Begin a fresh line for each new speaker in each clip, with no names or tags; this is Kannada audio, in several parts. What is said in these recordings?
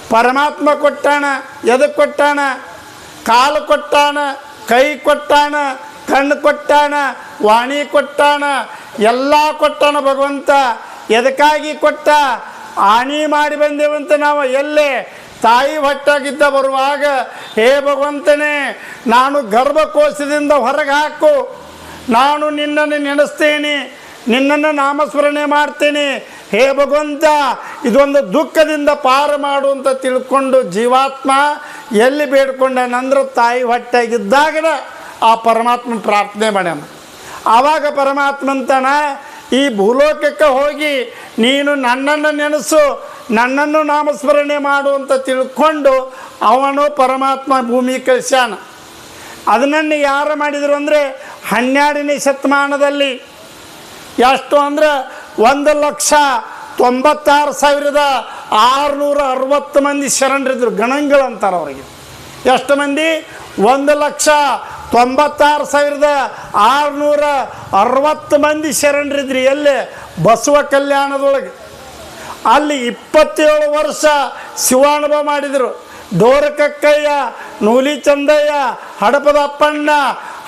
ಪರಮಾತ್ಮ ಕೊಟ್ಟಾನ. ಎದಕ್ಕೆ ಕೊಟ್ಟಾನ? ಕಾಲು ಕೊಟ್ಟಾನ, ಕೈ ಕೊಟ್ಟಾನ, ಕಣ್ಣು ಕೊಟ್ಟಾನ, ವಾಣಿ ಕೊಟ್ಟಾನ, ಎಲ್ಲ ಕೊಟ್ಟಾನ ಭಗವಂತ. ಎದಕ್ಕಾಗಿ ಕೊಟ್ಟ? ಹಾನಿ ಮಾಡಿ ಬಂದೇವಂತ ನಾವು. ಎಲ್ಲೇ ತಾಯಿ ಹೊಟ್ಟಾಗಿದ್ದ ಬರುವಾಗ, ಹೇ ಭಗವಂತನೇ, ನಾನು ಗರ್ಭಕೋಶದಿಂದ ಹೊರಗೆ ಹಾಕು, ನಾನು ನಿನ್ನನ್ನು ನೆನೆಸ್ತೇನೆ, ನಿನ್ನನ್ನು ನಾಮಸ್ಮರಣೆ ಮಾಡ್ತೇನೆ, ಹೇ ಭಗವಂತ ಇದೊಂದು ದುಃಖದಿಂದ ಪಾರು ಮಾಡು ಅಂತ ತಿಳ್ಕೊಂಡು ಜೀವಾತ್ಮ ಎಲ್ಲಿ ಬೇಡ್ಕೊಂಡನಂದ್ರೆ ತಾಯಿ ಹೊಟ್ಟೆಗಿದ್ದಾಗ ಆ ಪರಮಾತ್ಮ ಪ್ರಾರ್ಥನೆ ಮಾಡ್ಯಾನ. ಆವಾಗ ಪರಮಾತ್ಮಂತನ ಈ ಭೂಲೋಕಕ್ಕೆ ಹೋಗಿ ನೀನು ನನ್ನನ್ನು ನೆನೆಸು, ನನ್ನನ್ನು ನಾಮಸ್ಮರಣೆ ಮಾಡು ಅಂತ ತಿಳ್ಕೊಂಡು ಅವನು ಪರಮಾತ್ಮ ಭೂಮಿ ಕಳಿಸ್ಯಾನ. ಅದನ್ನು ಯಾರು ಮಾಡಿದರು ಅಂದರೆ 12ನೇ ಶತಮಾನದಲ್ಲಿ. ಎಷ್ಟು ಅಂದ್ರೆ 1,96,660 ಮಂದಿ ಶರಣರಿದ್ರು. ಗಣಂಗಳು ಅಂತಾರೆ ಅವರಿಗೆ. ಎಷ್ಟು ಮಂದಿ? 1,96,660 ಮಂದಿ ಶರಣರಿದ್ರಿ. ಎಲ್ಲೇ? ಬಸವ ಕಲ್ಯಾಣದೊಳಗೆ. ಅಲ್ಲಿ 27 ವರ್ಷ ಶಿವಾನುಭವ ಮಾಡಿದರು. ಡೋರಕಕ್ಕಯ್ಯ, ನೂಲಿ ಚಂದಯ್ಯ, ಹಡಪದ ಅಪ್ಪಣ್ಣ,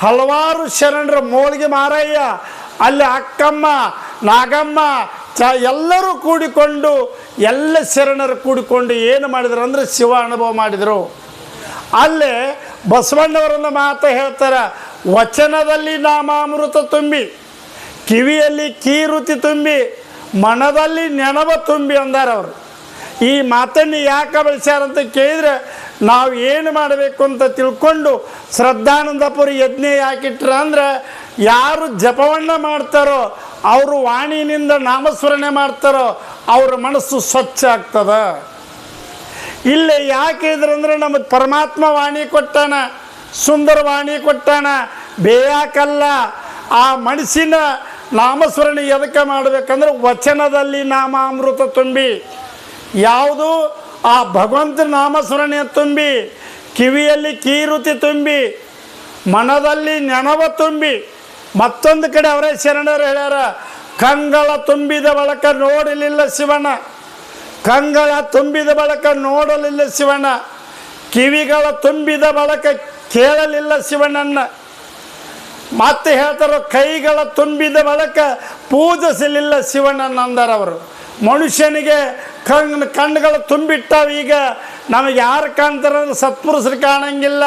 ಹಲವಾರು ಶರಣರು, ಮೋಳಿಗೆ ಮಾರಯ್ಯ, ಅಲ್ಲಿ ಅಕ್ಕಮ್ಮ, ನಾಗಮ್ಮ ಎಲ್ಲರೂ ಕೂಡಿಕೊಂಡು, ಎಲ್ಲ ಶರಣರು ಕೂಡಿಕೊಂಡು ಏನು ಮಾಡಿದ್ರು ಅಂದರೆ ಶಿವ ಅನುಭವ ಮಾಡಿದರು. ಅಲ್ಲೇ ಬಸವಣ್ಣವರನ್ನ ಮಾತು ಹೇಳ್ತಾರೆ, ವಚನದಲ್ಲಿ ನಾಮಾಮೃತ ತುಂಬಿ, ಕಿವಿಯಲ್ಲಿ ಕೀರುತಿ ತುಂಬಿ, ಮನದಲ್ಲಿ ನೆನವ ತುಂಬಿ ಅಂದಾರ ಅವರು. ಈ ಮಾತನ್ನು ಯಾಕೆ ಬಳಸ್ಯಾರಂತ ಕೇಳಿದರೆ, ನಾವು ಏನು ಮಾಡಬೇಕು ಅಂತ ತಿಳ್ಕೊಂಡು ಶ್ರದ್ಧಾನಂದಪುರಿ ಯಜ್ಞ ಯಾಕಿಟ್ರ ಅಂದ್ರೆ, ಯಾರು ಜಪವನ್ನು ಮಾಡ್ತಾರೋ, ಅವರು ವಾಣಿನಿಂದ ನಾಮಸ್ಮರಣೆ ಮಾಡ್ತಾರೋ ಅವ್ರ ಮನಸ್ಸು ಸ್ವಚ್ಛ ಆಗ್ತದ. ಇಲ್ಲಿ ಯಾಕೆ ಹೇಳಿದ್ರಂದ್ರೆ, ನಮಗೆ ಪರಮಾತ್ಮ ವಾಣಿ ಕೊಟ್ಟಾನ, ಸುಂದರ ವಾಣಿ ಕೊಟ್ಟಾನ, ಬೇಯಾಕಲ್ಲ. ಆ ಮನಸ್ಸಿನ ನಾಮಸ್ಮರಣೆ ಎದಕ್ಕೆ ಮಾಡಬೇಕಂದ್ರೆ, ವಚನದಲ್ಲಿ ನಾಮಾಮೃತ ತುಂಬಿ, ಯಾವುದು? ಆ ಭಗವಂತನ ನಾಮಸ್ಮರಣೆ ತುಂಬಿ, ಕಿವಿಯಲ್ಲಿ ಕೀರುತಿ ತುಂಬಿ, ಮನದಲ್ಲಿ ನೆನವ ತುಂಬಿ. ಮತ್ತೊಂದು ಕಡೆ ಅವರೇ ಶರಣರು ಹೇಳ್ಯಾರ, ಕಂಗಳ ತುಂಬಿದ ಬಳಕ ನೋಡಲಿಲ್ಲ ಶಿವನ, ಕಂಗಳ ತುಂಬಿದ ಬಳಕ ನೋಡಲಿಲ್ಲ ಶಿವನ, ಕಿವಿಗಳ ತುಂಬಿದ ಬಳಕ ಕೇಳಲಿಲ್ಲ ಶಿವನನ್ನು. ಮತ್ತೆ ಹೇಳ್ತಾರೋ, ಕೈಗಳ ತುಂಬಿದ ಬಳಕ ಪೂಜಿಸಲಿಲ್ಲ ಶಿವನನ್ನು ಅಂದಾರ ಅವರು. ಮನುಷ್ಯನಿಗೆ ಕಣ್ಣುಗಳು ತುಂಬಿಟ್ಟಾವ. ಈಗ ನಮಗೆ ಯಾರು ಕಾಣ್ತಾರಂದ್ರೆ ಸತ್ಪುರುಷರು ಕಾಣಂಗಿಲ್ಲ,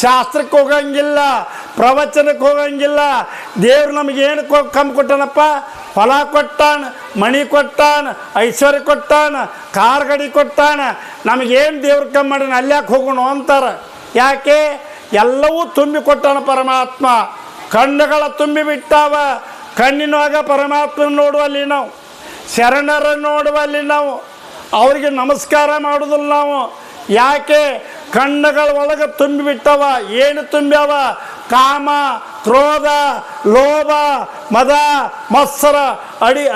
ಶಾಸ್ತ್ರಕ್ಕೆ ಹೋಗಂಗಿಲ್ಲ, ಪ್ರವಚನಕ್ಕೆ ಹೋಗಂಗಿಲ್ಲ. ದೇವ್ರು ನಮಗೇನು ಕಮ್ಮಿ ಕೊಟ್ಟಾನಪ್ಪ? ಹೊಲ ಕೊಟ್ಟಾನ, ಮಣಿ ಕೊಟ್ಟಾನ, ಐಶ್ವರ್ಯ ಕೊಟ್ಟಾನ, ಕಾರ್ ಗಾಡಿ ಕೊಟ್ಟಾನ. ನಮಗೇನು ದೇವ್ರು ಕಮ್ಮಿ ಮಾಡ್ಯಾನ, ಅಲ್ಯಾಕೆ ಹೋಗೋಣ ಅಂತಾರೆ. ಯಾಕೆ? ಎಲ್ಲವೂ ತುಂಬಿ ಕೊಟ್ಟಾನ ಪರಮಾತ್ಮ. ಕಣ್ಣುಗಳ ತುಂಬಿ ಬಿಟ್ಟಾವ. ಕಣ್ಣಿನಾಗ ಪರಮಾತ್ಮನ ನೋಡುವಲ್ಲಿ ನಾವು, ಶರಣರನ್ನು ನೋಡುವಲ್ಲಿ ನಾವು, ಅವರಿಗೆ ನಮಸ್ಕಾರ ಮಾಡೋದಿಲ್ಲ ನಾವು. ಯಾಕೆ? ಕಣ್ಣುಗಳ ಒಳಗೆ ತುಂಬಿಬಿಟ್ಟವ. ಏನು ತುಂಬ್ಯಾವ? ಕಾಮ, ಕ್ರೋಧ, ಲೋಭ, ಮದ, ಮತ್ಸರ,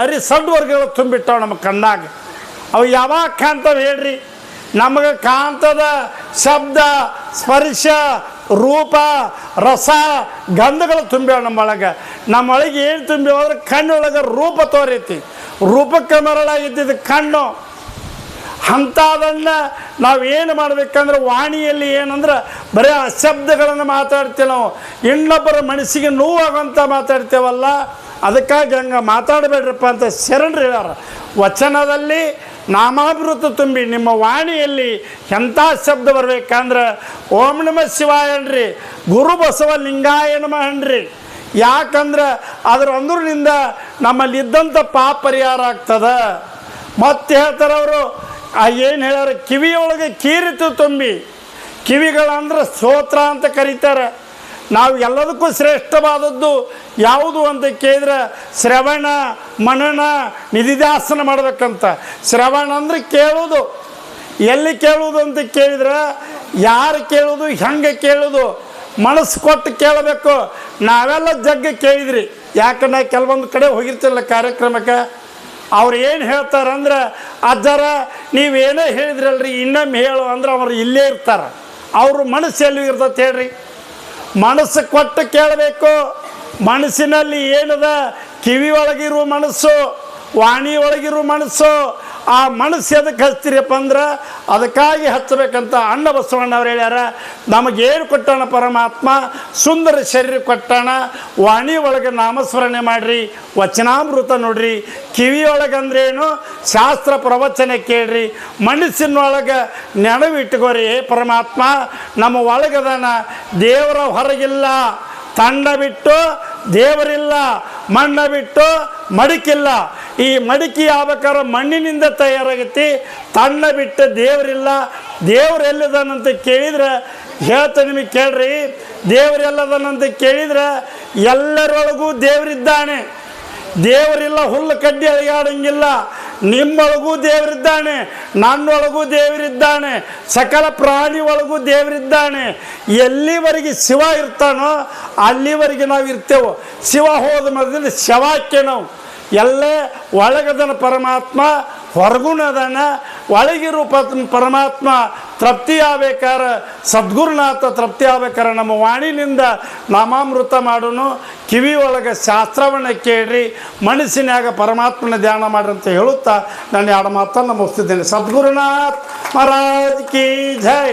ಅರಿಸಡ್ವರ್ಗಗಳು ತುಂಬಿಟ್ಟವ ನಮ್ಮ ಕಣ್ಣಾಗ. ಅವು ಯಾವಾಗ ಕಾಣ್ತವೆ ಹೇಳ್ರಿ? ನಮಗೆ ಕಾಣ್ತದ ಶಬ್ದ, ಸ್ಪರ್ಶ, ರೂಪ, ರಸ, ಗಂಧಗಳು ತುಂಬ್ಯಾವ ನಮ್ಮೊಳಗೆ. ನಮ್ಮೊಳಗೆ ಏನು ತುಂಬ್ಯಾವ ಅಂದ್ರೆ ಕಣ್ಣೊಳಗೆ ರೂಪ ತೋರೈತಿ. ರೂಪಕ್ಕೆ ಮರಳಾಗಿದ್ದಿದ್ದು ಕಣ್ಣು. ಅಂಥದನ್ನು ನಾವೇನು ಮಾಡಬೇಕಂದ್ರೆ, ವಾಣಿಯಲ್ಲಿ ಏನಂದ್ರೆ ಬರೀ ಅಶಬ್ದಗಳನ್ನು ಮಾತಾಡ್ತೇವೆ ನಾವು. ಇನ್ನೊಬ್ಬರ ಮನಸ್ಸಿಗೆ ನೋವಾಗುವಂಥ ಮಾತಾಡ್ತೇವಲ್ಲ, ಅದಕ್ಕಾಗಿ ಹಂಗೆ ಮಾತಾಡಬೇಡ್ರಪ್ಪ ಅಂತ ಶರಣರು ಹೇಳ್ಯಾರ. ವಚನದಲ್ಲಿ ನಾಮಾಮೃತ ತುಂಬಿ, ನಿಮ್ಮ ವಾಣಿಯಲ್ಲಿ ಎಂಥ ಶಬ್ದ ಬರಬೇಕಂದ್ರೆ ಓಂ ನಮಃ ಶಿವಾಯ ಅನ್ರಿ, ಗುರು ಬಸವಲಿಂಗಾಯ ನಮಃ ಅನ್ರಿ. ಯಾಕಂದ್ರೆ ಅದರ ಅಂದ್ರಿನಿಂದ ನಮ್ಮಲ್ಲಿದ್ದಂಥ ಪಾಪ ಪರಿಹಾರ ಆಗ್ತದೆ. ಮತ್ತೆ ಹೇಳ್ತಾರೆ ಅವರು, ಏನು ಹೇಳ್ಯಾರ? ಕಿವಿಯೊಳಗೆ ಕೀರಿತು ತುಂಬಿ, ಕಿವಿಗಳಂದ್ರೆ ಸ್ತೋತ್ರ ಅಂತ ಕರೀತಾರೆ. ನಾವು ಎಲ್ಲದಕ್ಕೂ ಶ್ರೇಷ್ಠವಾದದ್ದು ಯಾವುದು ಅಂತ ಕೇಳಿದ್ರೆ ಶ್ರವಣ, ಮನನ, ನಿಧಿಧ್ಯಾಸನ ಮಾಡಬೇಕಂತ. ಶ್ರವಣ ಅಂದರೆ ಕೇಳೋದು. ಎಲ್ಲಿ ಕೇಳೋದು ಅಂತ ಕೇಳಿದ್ರೆ, ಯಾರು ಕೇಳೋದು, ಹೆಂಗೆ ಕೇಳೋದು? ಮನಸ್ಸು ಕೊಟ್ಟು ಕೇಳಬೇಕು. ನಾವೆಲ್ಲ ಜಗ್ಗ ಕೇಳಿದ್ರಿ. ಯಾಕಂದ್ರೆ ಕೆಲವೊಂದು ಕಡೆ ಹೋಗಿರ್ತಿಲ್ಲ ಕಾರ್ಯಕ್ರಮಕ್ಕೆ, ಅವ್ರು ಏನು ಹೇಳ್ತಾರಂದ್ರೆ, ಅಜ್ಜರ ನೀವೇನೇ ಹೇಳಿದ್ರಲ್ರಿ ಇನ್ನೊಮ್ಮೆ ಹೇಳು ಅಂದ್ರೆ ಅವ್ರು ಇಲ್ಲೇ ಇರ್ತಾರೆ. ಅವರು ಮನಸ್ಸು ಎಲ್ಲಿ ಇರ್ತದೆ ಹೇಳ್ರಿ? ಮನಸ್ಸು ಕೊಟ್ಟು ಕೇಳಬೇಕು. ಮನಸ್ಸಿನಲ್ಲಿ ಏನದ? ಕಿವಿ ಒಳಗಿರುವ ಮನಸ್ಸು, ವಾಣಿ ಒಳಗಿರುವ ಮನಸ್ಸು, ಆ ಮನಸ್ಸು ಎದಕ್ಕೆ ಹಚ್ತೀರಪ್ಪ ಅಂದ್ರೆ ಅದಕ್ಕಾಗಿ ಹಚ್ಚಬೇಕಂತ ಅಣ್ಣ ಬಸವಣ್ಣವ್ರು ಹೇಳ್ಯಾರ. ನಮಗೇನು ಕೊಟ್ಟಾನ ಪರಮಾತ್ಮ? ಸುಂದರ ಶರೀರ ಕೊಟ್ಟಾನ. ವಾಣಿ ಒಳಗೆ ನಾಮಸ್ಮರಣೆ ಮಾಡಿರಿ, ವಚನಾಮೃತ ನೋಡ್ರಿ. ಕಿವಿಯೊಳಗಂದ್ರೇನು? ಶಾಸ್ತ್ರ ಪ್ರವಚನ ಕೇಳ್ರಿ. ಮನಸ್ಸಿನೊಳಗೆ ನೆನವಿಟ್ಕೋರಿ, ಪರಮಾತ್ಮ ನಮ್ಮ ಒಳಗದಾನ, ದೇವರ ಹೊರಗಿಲ್ಲ. ತಂಡ ಬಿಟ್ಟು ದೇವರಿಲ್ಲ, ಮಣ್ಣ ಬಿಟ್ಟು ಮಡಿಕಿಲ್ಲ. ಈ ಮಡಿಕೆ ಯಾವಕಾರ ಮಣ್ಣಿನಿಂದ ತಯಾರಾಗೈತಿ. ತಣ್ಣ ಬಿಟ್ಟು ದೇವರಿಲ್ಲ. ದೇವ್ರು ಎಲ್ಲಿದಾನಂತ ಕೇಳಿದ್ರೆ ಹೇಳ್ತಾ ನಿಮಗೆ ಕೇಳ್ರಿ, ದೇವರೆಲ್ಲದನಂತ ಕೇಳಿದ್ರೆ ಎಲ್ಲರೊಳಗೂ ದೇವರಿದ್ದಾನೆ. ದೇವರಿಲ್ಲ, ಹುಲ್ಲು ಕಡ್ಡಿ ಅಳಿಗಾಡಂಗಿಲ್ಲ. ನಿಮ್ಮೊಳಗೂ ದೇವರಿದ್ದಾನೆ, ನನ್ನೊಳಗೂ ದೇವರಿದ್ದಾನೆ, ಸಕಲ ಪ್ರಾಣಿ ಒಳಗೂ ದೇವರಿದ್ದಾನೆ. ಎಲ್ಲಿವರೆಗೆ ಶಿವ ಇರ್ತಾನೋ ಅಲ್ಲಿವರೆಗೆ ನಾವು ಇರ್ತೇವೆ. ಶಿವ ಹೋದ ಮೊದಲು ಶವಾಕ್ಯ ನಾವು. ಎಲ್ಲೇ ಒಳಗದನ ಪರಮಾತ್ಮ, ಹೊರಗುಣದನ. ಒಳಗಿರೋ ಪರಮಾತ್ಮ ತೃಪ್ತಿ ಆಗ್ಬೇಕಾರ, ಸದ್ಗುರುನಾಥ ತೃಪ್ತಿ ಆಗ್ಬೇಕಾರ ನಮ್ಮ ವಾಣಿನಿಂದ ನಾಮಾಮೃತ ಮಾಡೋನು. ಕಿವಿ ಒಳಗೆ ಶಾಸ್ತ್ರವನ್ನು ಕೇಳ್ರಿ, ಮನಸ್ಸಿನಾಗ ಪರಮಾತ್ಮನ ಧ್ಯಾನ ಮಾಡ್ರಿ ಅಂತ ಹೇಳುತ್ತಾ ನಾನು ಎರಡು ಮಾತನ್ನು ಮುಗಿಸ್ತಿದ್ದೇನೆ. ಸದ್ಗುರುನಾಥ್ ಮಹಾರಾಜ್ ಕಿ ಜೈ.